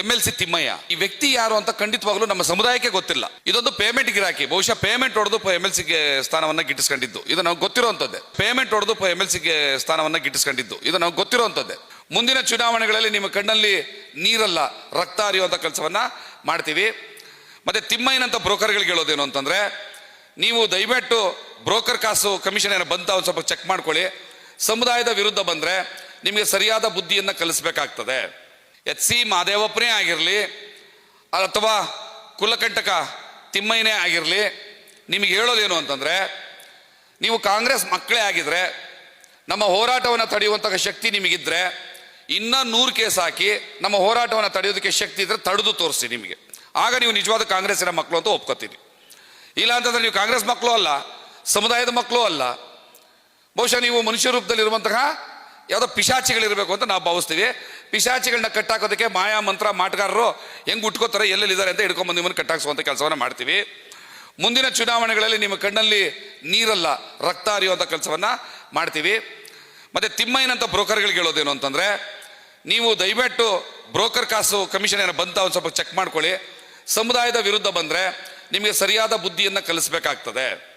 MLC Thimmaiah ಈ ವ್ಯಕ್ತಿ ಯಾರು ಅಂತ ಖಂಡಿತವಾಗ್ಲೂ ನಮ್ಮ ಸಮುದಾಯಕ್ಕೆ ಗೊತ್ತಿಲ್ಲ. ಇದೊಂದು ಪೇಮೆಂಟ್ ಗಿರಾಕಿ. ಬಹುಶಃ ಪೇಮೆಂಟ್ ಹೊಡೆದು MLC ಗೆ ಸ್ಥಾನವನ್ನ ಗಿಟ್ಟಿಸ್ಕೊಂಡಿದ್ದು ಇದು ನಾವು ಗೊತ್ತಿರುವಂತದ್ದೇ. ಪೇಮೆಂಟ್ ಹೊಡೆದು MLC ಗೆ ಸ್ಥಾನವನ್ನ ಗಿಟ್ಟಿಸ್ಕೊಂಡಿದ್ದು ಇದು ನಾವು ಗೊತ್ತಿರುವಂತದ್ದೇ. ಮುಂದಿನ ಚುನಾವಣೆಗಳಲ್ಲಿ ನಿಮ್ಮ ಕಣ್ಣಲ್ಲಿ ನೀರಲ್ಲ ರಕ್ತ ಹರಿಯುವಂತ ಕೆಲಸವನ್ನ ಮಾಡ್ತೀವಿ. ಮತ್ತೆ ತಿಮ್ಮಯ್ಯನಂತ ಬ್ರೋಕರ್ಗಳಿಗೆ ಹೇಳೋದೇನು ಅಂತಂದ್ರೆ, ನೀವು ದಯವಿಟ್ಟು ಬ್ರೋಕರ್ ಕಾಸು ಕಮಿಷನ್ ಏನೋ ಬಂತ ಒಂದು ಸ್ವಲ್ಪ ಚೆಕ್ ಮಾಡ್ಕೊಳ್ಳಿ. ಸಮುದಾಯದ ವಿರುದ್ಧ ಬಂದ್ರೆ ನಿಮಗೆ ಸರಿಯಾದ ಬುದ್ಧಿಯನ್ನ ಕಲಿಸಬೇಕಾಗ್ತದೆ. HC ಮಹದೇವಪ್ಪನೇ ಆಗಿರಲಿ ಅಥವಾ ಕುಲಕಂಟಕ ತಿಮ್ಮಯ್ಯನೇ ಆಗಿರಲಿ, ನಿಮಗೆ ಹೇಳೋದೇನು ಅಂತಂದ್ರೆ, ನೀವು ಕಾಂಗ್ರೆಸ್ ಮಕ್ಕಳೇ ಆಗಿದ್ರೆ, ನಮ್ಮ ಹೋರಾಟವನ್ನು ತಡೆಯುವಂತಹ ಶಕ್ತಿ ನಿಮಗಿದ್ರೆ ಇನ್ನ 100 ಕೇಸ್ ಹಾಕಿ ನಮ್ಮ ಹೋರಾಟವನ್ನು ತಡೆಯೋದಕ್ಕೆ ಶಕ್ತಿ ಇದ್ರೆ ತಡೆದು ತೋರಿಸಿ ನಿಮಗೆ. ಆಗ ನೀವು ನಿಜವಾದ ಕಾಂಗ್ರೆಸ್ಸಿನ ಮಕ್ಕಳು ಅಂತ ಒಪ್ಕೋತೀರಿ. ಇಲ್ಲ ಅಂತಂದ್ರೆ ನೀವು ಕಾಂಗ್ರೆಸ್ ಮಕ್ಕಳು ಅಲ್ಲ, ಸಮುದಾಯದ ಮಕ್ಕಳು ಅಲ್ಲ. ಬಹುಶಃ ನೀವು ಮನುಷ್ಯ ರೂಪದಲ್ಲಿರುವಂತಹ ಯಾವುದೋ ಪಿಶಾಚಿಗಳಿರಬೇಕು ಅಂತ ನಾವು ಭಾವಿಸ್ತೀವಿ. ಪಿಶಾಚಿಗಳನ್ನ ಕಟ್ಟಾಕೋದಕ್ಕೆ ಮಾಯಾ ಮಂತ್ರ ಮಾಟಗಾರರು ಹೆಂಗ್ ಉಟ್ಕೋತಾರೆ, ಎಲ್ಲೆಲ್ಲಿದ್ದಾರೆ ಅಂತ ಹಿಡ್ಕೊಂಡ್ಬಂದು ನಿಮ್ಮನ್ನು ಕಟ್ಟಾಕ್ಸುವಂತ ಕೆಲಸವನ್ನ ಮಾಡ್ತೀವಿ. ಮುಂದಿನ ಚುನಾವಣೆಗಳಲ್ಲಿ ನಿಮ್ಮ ಕಣ್ಣಲ್ಲಿ ನೀರಲ್ಲ ರಕ್ತ ಹರಿಯುವಂತ ಕೆಲಸವನ್ನ ಮಾಡ್ತೀವಿ. ಮತ್ತೆ ತಿಮ್ಮಯ್ಯನಂತ ಬ್ರೋಕರ್ಗಳಿಗೆ ಹೇಳೋದೇನು ಅಂತಂದ್ರೆ, ನೀವು ದಯವಿಟ್ಟು ಬ್ರೋಕರ್ ಕಾಸು ಕಮಿಷನ್ ಏನೋ ಬಂತ ಒಂದು ಸ್ವಲ್ಪ ಚೆಕ್ ಮಾಡ್ಕೊಳ್ಳಿ. ಸಮುದಾಯದ ವಿರುದ್ಧ ಬಂದ್ರೆ ನಿಮಗೆ ಸರಿಯಾದ ಬುದ್ಧಿಯನ್ನ ಕಲಿಸಬೇಕಾಗ್ತದೆ.